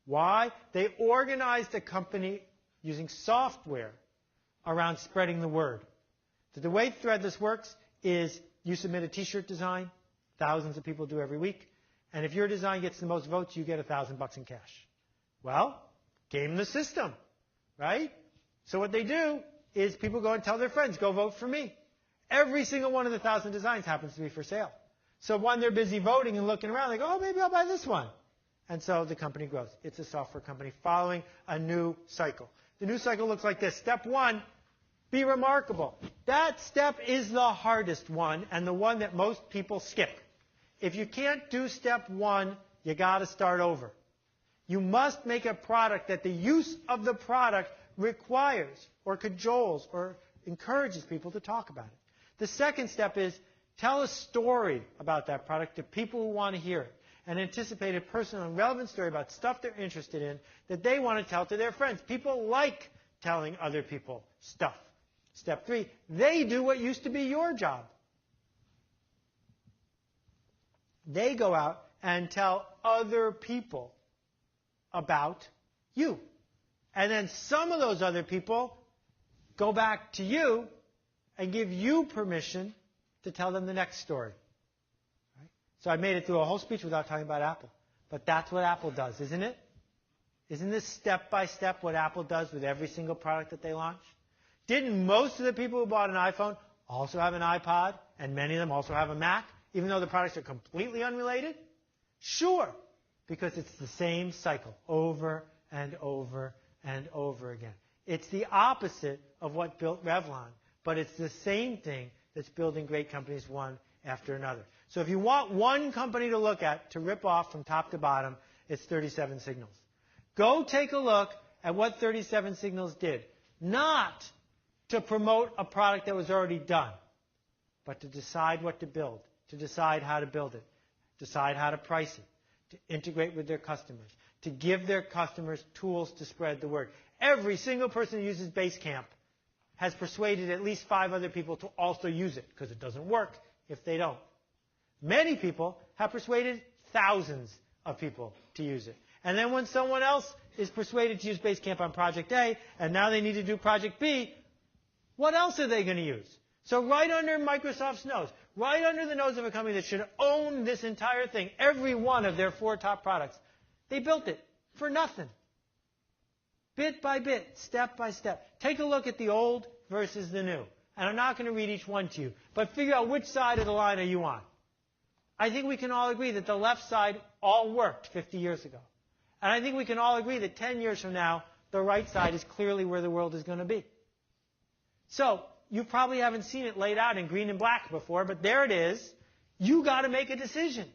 Why? They organized a company using software around spreading the word. So the way Threadless works is you submit a T-shirt design, thousands of people do every week, and if your design gets the most votes, you get $1,000 in cash. Well, game the system, right? So what they do is people go and tell their friends, go vote for me. Every single one of the 1,000 designs happens to be for sale. So when they're busy voting and looking around, they go, oh, maybe I'll buy this one. And so the company grows. It's a software company following a new cycle. The new cycle looks like this. Step 1, be remarkable. That step is the hardest one and the one that most people skip. If you can't do step 1, you got to start over. You must make a product that the use of the product requires or cajoles or encourages people to talk about it. The second step is tell a story about that product to people who want to hear it, and anticipate a personal and relevant story about stuff they're interested in that they want to tell to their friends. People like telling other people stuff. Step 3, they do what used to be your job. They go out and tell other people about you. And then some of those other people go back to you and give you permission to tell them the next story. Right? So I made it through a whole speech without talking about Apple. But that's what Apple does, isn't it? Isn't this step by step what Apple does with every single product that they launch? Didn't most of the people who bought an iPhone also have an iPod, and many of them also have a Mac, even though the products are completely unrelated? Sure, because it's the same cycle over and over and over again. It's the opposite of what built Revlon, but it's the same thing that's building great companies one after another. So if you want one company to look at to rip off from top to bottom, it's 37 Signals. Go take a look at what 37 Signals did. Not to promote a product that was already done, but to decide what to build. to decide how to build it, decide how to price it, to integrate with their customers, to give their customers tools to spread the word. Every single person who uses Basecamp has persuaded at least 5 other people to also use it, because it doesn't work if they don't. Many people have persuaded thousands of people to use it. And then when someone else is persuaded to use Basecamp on Project A, and now they need to do Project B, what else are they going to use? So right under Microsoft's nose, right under the nose of a company that should own this entire thing, every one of their 4 top products, they built it for nothing. Bit by bit, step by step. Take a look at the old versus the new. And I'm not going to read each one to you, but figure out which side of the line are you on. I think we can all agree that the left side all worked 50 years ago. And I think we can all agree that 10 years from now, the right side is clearly where the world is going to be. So, you probably haven't seen it laid out in green and black before, but there it is. You got to make a decision.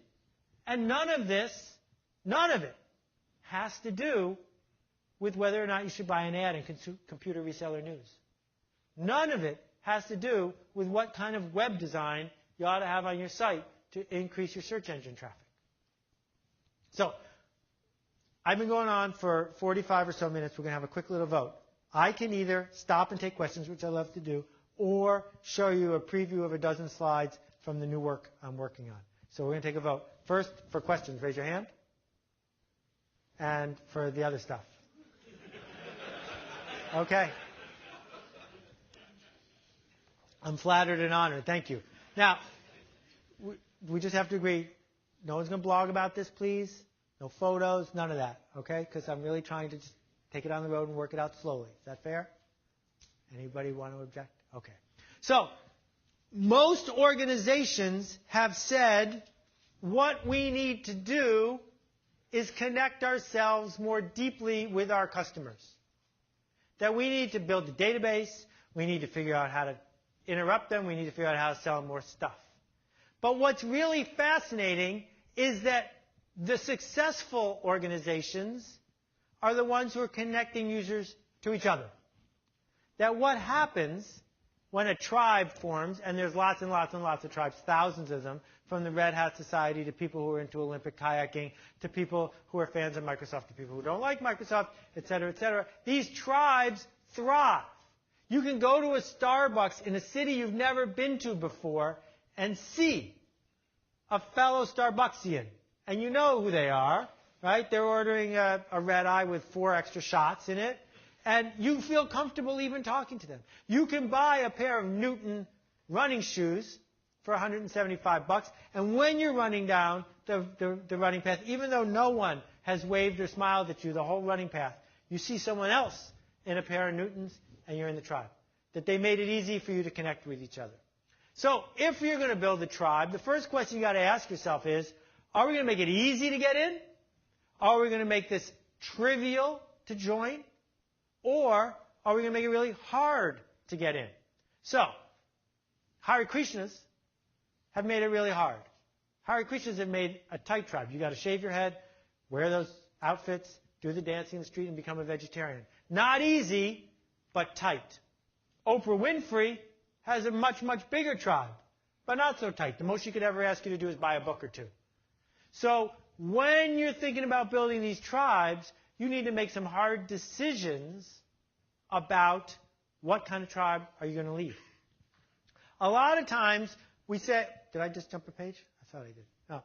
And none of it has to do with whether or not you should buy an ad in Computer Reseller News. None of it has to do with what kind of web design you ought to have on your site to increase your search engine traffic. So, I've been going on for 45 or so minutes. We're going to have a quick little vote. I can either stop and take questions, which I love to do, or show you a preview of a dozen slides from the new work I'm working on. So we're going to take a vote. First, for questions, raise your hand. And for the other stuff. Okay. I'm flattered and honored. Thank you. Now, we just have to agree, no one's going to blog about this, please. No photos, none of that, okay? Because I'm really trying to just take it on the road and work it out slowly. Is that fair? Anybody want to object? Okay. So, most organizations have said what we need to do is connect ourselves more deeply with our customers. That we need to build a database, we need to figure out how to interrupt them, we need to figure out how to sell them more stuff. But what's really fascinating is that the successful organizations are the ones who are connecting users to each other. That what happens when a tribe forms, and there's lots and lots and lots of tribes, thousands of them, from the Red Hat Society to people who are into Olympic kayaking, to people who are fans of Microsoft, to people who don't like Microsoft, et cetera, et cetera. These tribes thrive. You can go to a Starbucks in a city you've never been to before and see a fellow Starbucksian. And you know who they are, right? They're ordering a red eye with 4 extra shots in it. And you feel comfortable even talking to them. You can buy a pair of Newton running shoes for $175. And when you're running down the running path, even though no one has waved or smiled at you the whole running path, you see someone else in a pair of Newtons and you're in the tribe. That they made it easy for you to connect with each other. So if you're going to build a tribe, the first question you got to ask yourself is, are we going to make it easy to get in? Are we going to make this trivial to join? Or are we going to make it really hard to get in? So, Hare Krishnas have made it really hard. Hare Krishnas have made a tight tribe. You got to shave your head, wear those outfits, do the dancing in the street, and become a vegetarian. Not easy, but tight. Oprah Winfrey has a much, much bigger tribe, but not so tight. The most she could ever ask you to do is buy a book or 2. So when you're thinking about building these tribes, you need to make some hard decisions about what kind of tribe are you going to lead. A lot of times we say, did I just jump a page? I thought I did. No.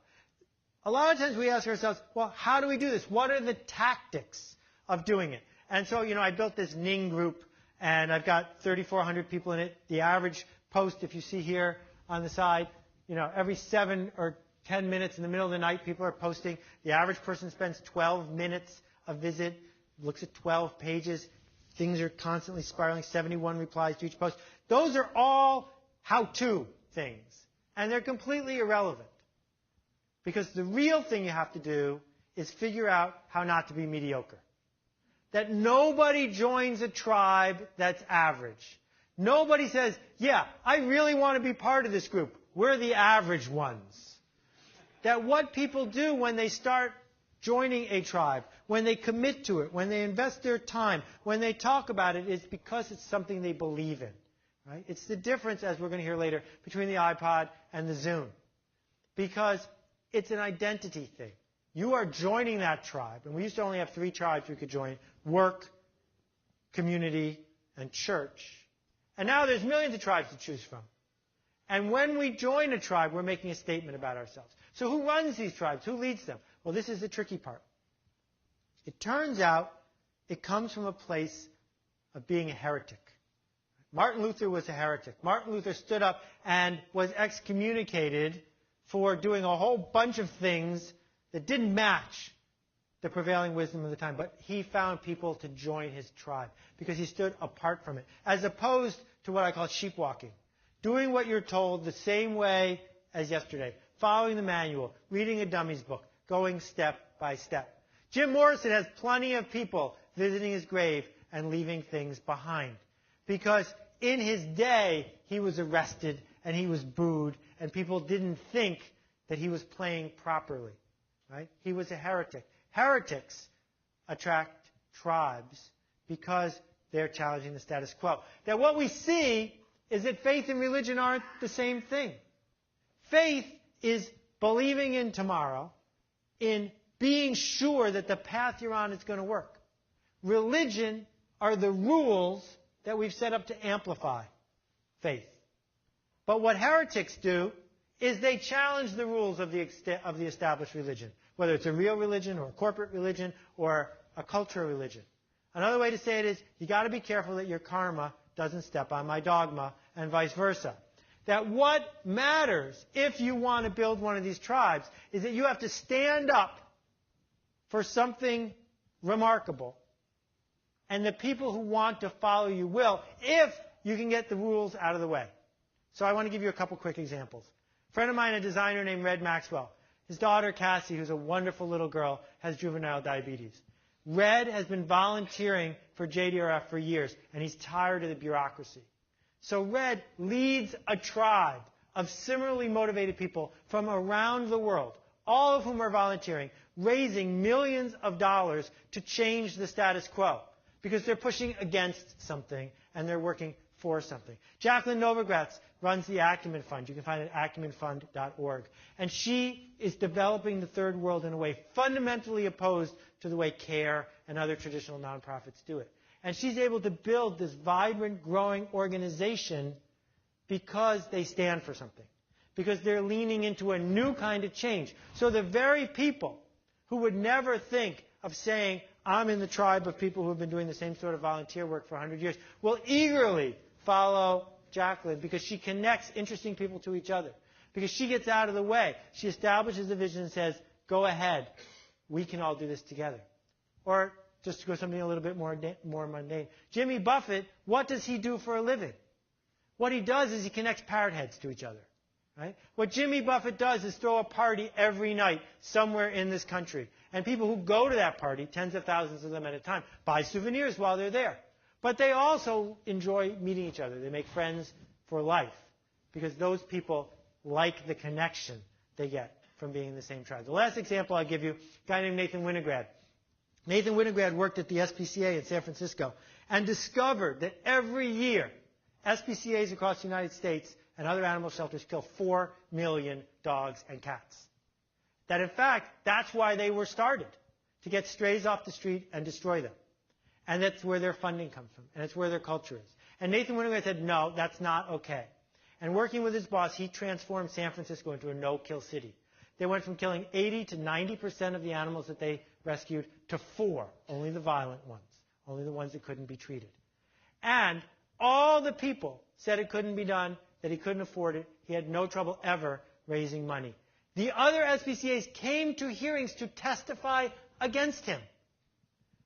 A lot of times we ask ourselves, well, how do we do this? What are the tactics of doing it? And so, I built this Ning group, and I've got 3,400 people in it. The average post, if you see here on the side, every 7 or 10 minutes in the middle of the night, people are posting. The average person spends 12 minutes a visit, looks at 12 pages. Things are constantly spiraling, 71 replies to each post. Those are all how-to things, and they're completely irrelevant. Because the real thing you have to do is figure out how not to be mediocre. That nobody joins a tribe that's average. Nobody says, yeah, I really want to be part of this group. We're the average ones. That what people do when they start joining a tribe, when they commit to it, when they invest their time, when they talk about it, is because it's something they believe in. Right? It's the difference, as we're going to hear later, between the iPod and the Zune. because it's an identity thing. You are joining that tribe. And we used to only have 3 tribes we could join: work, community, and church. And now there's millions of tribes to choose from. And when we join a tribe, we're making a statement about ourselves. So who runs these tribes? Who leads them? Well, this is the tricky part. It turns out it comes from a place of being a heretic. Martin Luther was a heretic. Martin Luther stood up and was excommunicated for doing a whole bunch of things that didn't match the prevailing wisdom of the time. But he found people to join his tribe because he stood apart from it, as opposed to what I call sheep walking. Doing what you're told the same way as yesterday. Following the manual. Reading a dummy's book. Going step by step. Jim Morrison has plenty of people visiting his grave and leaving things behind. Because in his day, he was arrested and he was booed and people didn't think that he was playing properly. Right? He was a heretic. Heretics attract tribes because they're challenging the status quo. That what we see is that faith and religion aren't the same thing. Faith is believing in tomorrow, in being sure that the path you're on is going to work. Religion are the rules that we've set up to amplify faith. But what heretics do is they challenge the rules of the established religion, whether it's a real religion or a corporate religion or a cultural religion. Another way to say it is, you got to be careful that your karma doesn't step on my dogma, and vice versa. That what matters if you want to build one of these tribes is that you have to stand up for something remarkable. And the people who want to follow you will, if you can get the rules out of the way. So I want to give you a couple quick examples. A friend of mine, a designer named Red Maxwell. His daughter, Cassie, who's a wonderful little girl, has juvenile diabetes. Red has been volunteering for JDRF for years, and he's tired of the bureaucracy. So Red leads a tribe of similarly motivated people from around the world, all of whom are volunteering, raising millions of dollars to change the status quo, because they're pushing against something and they're working for something. Jacqueline Novogratz runs the Acumen Fund. You can find it at acumenfund.org. And she is developing the third world in a way fundamentally opposed to the way CARE and other traditional nonprofits do it. And she's able to build this vibrant, growing organization because they stand for something. Because they're leaning into a new kind of change. So the very people who would never think of saying, I'm in the tribe of people who have been doing the same sort of volunteer work for 100 years, will eagerly follow Jacqueline because she connects interesting people to each other. Because she gets out of the way. She establishes a vision and says, go ahead. We can all do this together. Or just to go something a little bit more mundane. Jimmy Buffett, what does he do for a living? What he does is he connects parrot heads to each other. Right? What Jimmy Buffett does is throw a party every night somewhere in this country. And people who go to that party, tens of thousands of them at a time, buy souvenirs while they're there. But they also enjoy meeting each other. They make friends for life because those people like the connection they get from being in the same tribe. The last example I'll give you, a guy named Nathan Winograd. Nathan Winograd worked at the SPCA in San Francisco and discovered that every year SPCAs across the United States and other animal shelters kill 4 million dogs and cats. That in fact, that's why they were started, to get strays off the street and destroy them. And that's where their funding comes from, and it's where their culture is. And Nathan Winograd said, no, that's not okay. And working with his boss, he transformed San Francisco into a no-kill city. They went from killing 80 to 90% of the animals that they rescued to 4, only the violent ones, only the ones that couldn't be treated. And all the people said it couldn't be done, that he couldn't afford it. He had no trouble ever raising money. The other SPCAs came to hearings to testify against him,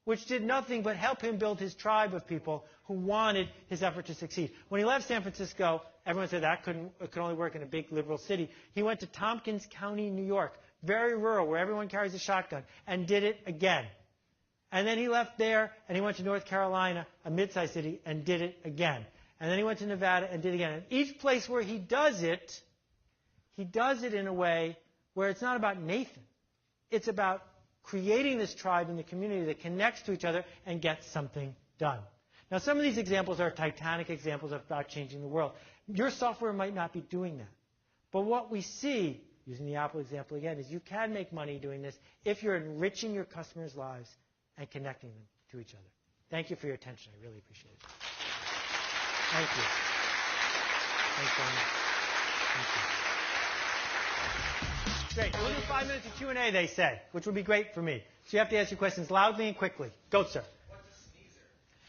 which did nothing but help him build his tribe of people who wanted his effort to succeed. When he left San Francisco, everyone said it could only work in a big liberal city. He went to Tompkins County, New York, very rural, where everyone carries a shotgun, and did it again. And then he left there, and he went to North Carolina, a mid-sized city, and did it again. And then he went to Nevada and did it again. And each place where he does it in a way where it's not about Nathan. It's about creating this tribe in the community that connects to each other and gets something done. Now, some of these examples are titanic examples about changing the world. Your software might not be doing that. But what we see using the Apple example again, is you can make money doing this if you're enriching your customers' lives and connecting them to each other. Thank you for your attention. I really appreciate it. Thank you. Thanks very much. Thank you. Great. We'll do 5 minutes of Q&A, they said, which would be great for me. So you have to ask your questions loudly and quickly. Go, sir. What's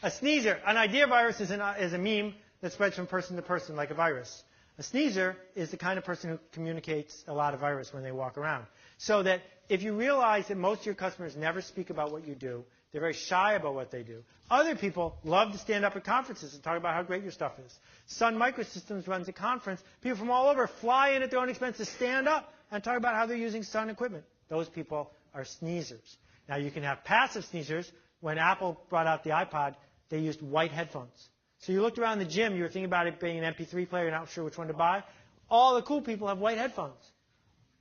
a sneezer? A sneezer. An idea virus is a meme that spreads from person to person like a virus. A sneezer is the kind of person who communicates a lot of virus when they walk around. So that if you realize that most of your customers never speak about what you do, they're very shy about what they do. Other people love to stand up at conferences and talk about how great your stuff is. Sun Microsystems runs a conference. People from all over fly in at their own expense to stand up and talk about how they're using Sun equipment. Those people are sneezers. Now, you can have passive sneezers. When Apple brought out the iPod, they used white headphones. So you looked around the gym, you were thinking about it being an MP3 player, you're not sure which one to buy. All the cool people have white headphones.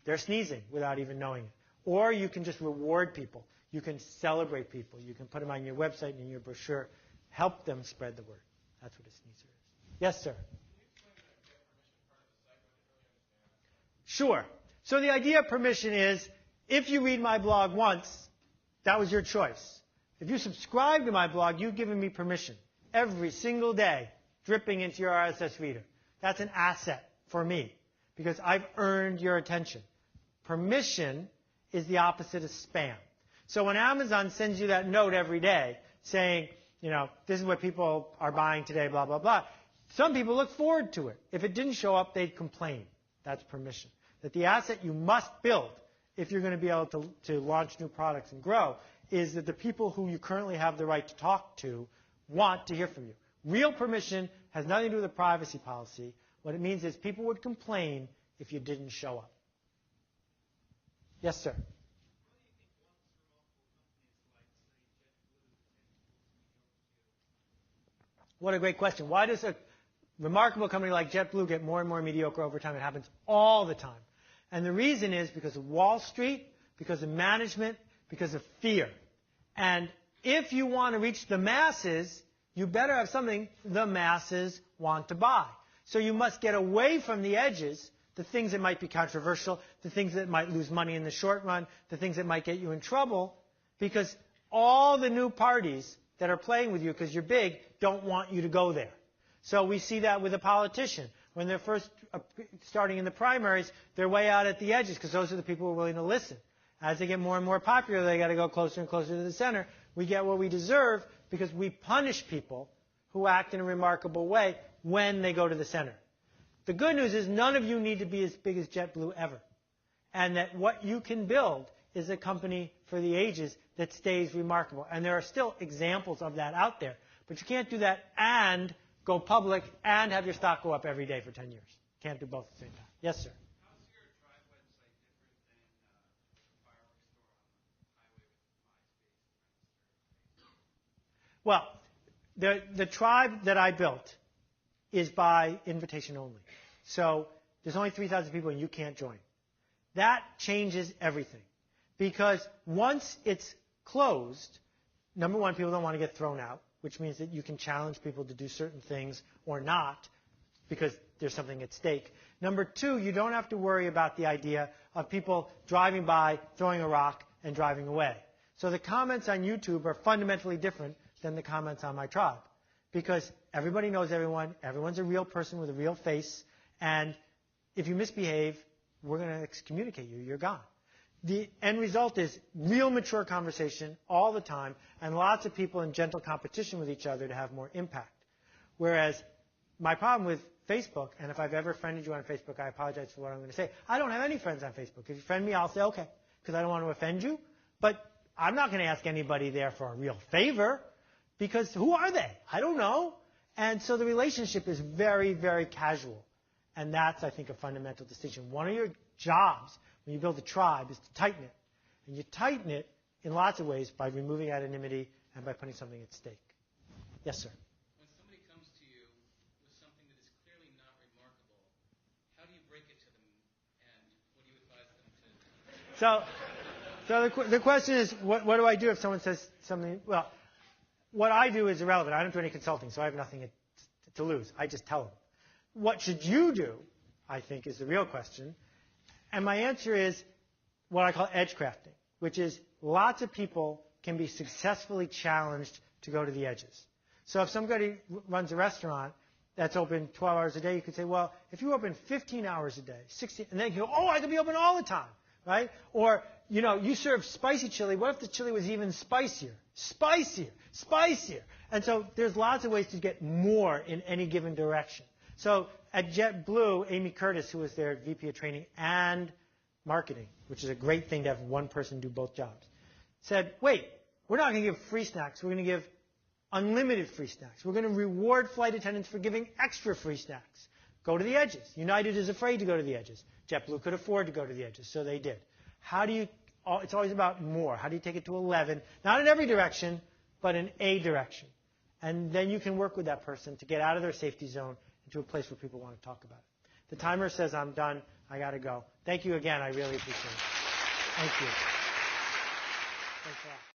They're sneezing without even knowing it. Or you can just reward people. You can celebrate people. You can put them on your website and in your brochure. Help them spread the word. That's what a sneezer is. Yes, sir? Sure. So the idea of permission is, if you read my blog once, that was your choice. If you subscribe to my blog, you've given me permission every single day, dripping into your RSS reader. That's an asset for me because I've earned your attention. Permission is the opposite of spam. So when Amazon sends you that note every day saying, this is what people are buying today, blah, blah, blah, some people look forward to it. If it didn't show up, they'd complain. That's permission. That the asset you must build if you're going to be able to launch new products and grow is that the people who you currently have the right to talk to want to hear from you. Real permission has nothing to do with a privacy policy. What it means is people would complain if you didn't show up. Yes, sir? What a great question. Why does a remarkable company like JetBlue get more and more mediocre over time? It happens all the time. And the reason is because of Wall Street, because of management, because of fear. And if you want to reach the masses, you better have something the masses want to buy. So you must get away from the edges, the things that might be controversial, the things that might lose money in the short run, the things that might get you in trouble, because all the new parties that are playing with you because you're big don't want you to go there. So we see that with a politician. When they're first starting in the primaries, they're way out at the edges because those are the people who are willing to listen. As they get more and more popular, they got to go closer and closer to the center. We get what we deserve because we punish people who act in a remarkable way when they go to the center. The good news is none of you need to be as big as JetBlue ever. And that what you can build is a company for the ages that stays remarkable. And there are still examples of that out there. But you can't do that and go public and have your stock go up every day for 10 years. Can't do both at the same time. Yes, sir? How's your Tribe website different than the fireworks store on the highway with MySpace? Well, the tribe that I built is by invitation only. So there's only 3,000 people and you can't join. That changes everything. Because once it's closed, number one, people don't want to get thrown out, which means that you can challenge people to do certain things or not because there's something at stake. Number two, you don't have to worry about the idea of people driving by, throwing a rock, and driving away. So the comments on YouTube are fundamentally different than the comments on my tribe because everybody knows everyone, everyone's a real person with a real face, and if you misbehave, we're going to excommunicate you. You're gone. The end result is real mature conversation all the time and lots of people in gentle competition with each other to have more impact. Whereas my problem with Facebook, and if I've ever friended you on Facebook, I apologize for what I'm going to say. I don't have any friends on Facebook. If you friend me, I'll say okay, because I don't want to offend you. But I'm not going to ask anybody there for a real favor because who are they? I don't know. And so the relationship is very, very casual. And that's, I think, a fundamental distinction. One of your jobs when you build a tribe is to tighten it. And you tighten it in lots of ways by removing anonymity and by putting something at stake. Yes, sir? When somebody comes to you with something that is clearly not remarkable, how do you break it to them and what do you advise them to do? So the question is, what do I do if someone says something? Well, what I do is irrelevant. I don't do any consulting, so I have nothing to lose. I just tell them. What should you do, I think, is the real question. And my answer is what I call edge crafting, which is lots of people can be successfully challenged to go to the edges. So if somebody runs a restaurant that's open 12 hours a day, you could say, well, if you open 15 hours a day, 16, and then you go, oh, I could be open all the time, right? Or, you serve spicy chili. What if the chili was even spicier? Spicier. And so there's lots of ways to get more in any given direction. So at JetBlue, Amy Curtis, who was their VP of training and marketing, which is a great thing to have one person do both jobs, said, wait, we're not going to give free snacks. We're going to give unlimited free snacks. We're going to reward flight attendants for giving extra free snacks. Go to the edges. United is afraid to go to the edges. JetBlue could afford to go to the edges, so they did. It's always about more. How do you take it to 11? Not in every direction, but in a direction. And then you can work with that person to get out of their safety zone into a place where people want to talk about it. The timer says I'm done. I got to go. Thank you again. I really appreciate it. Thank you. Thanks a lot.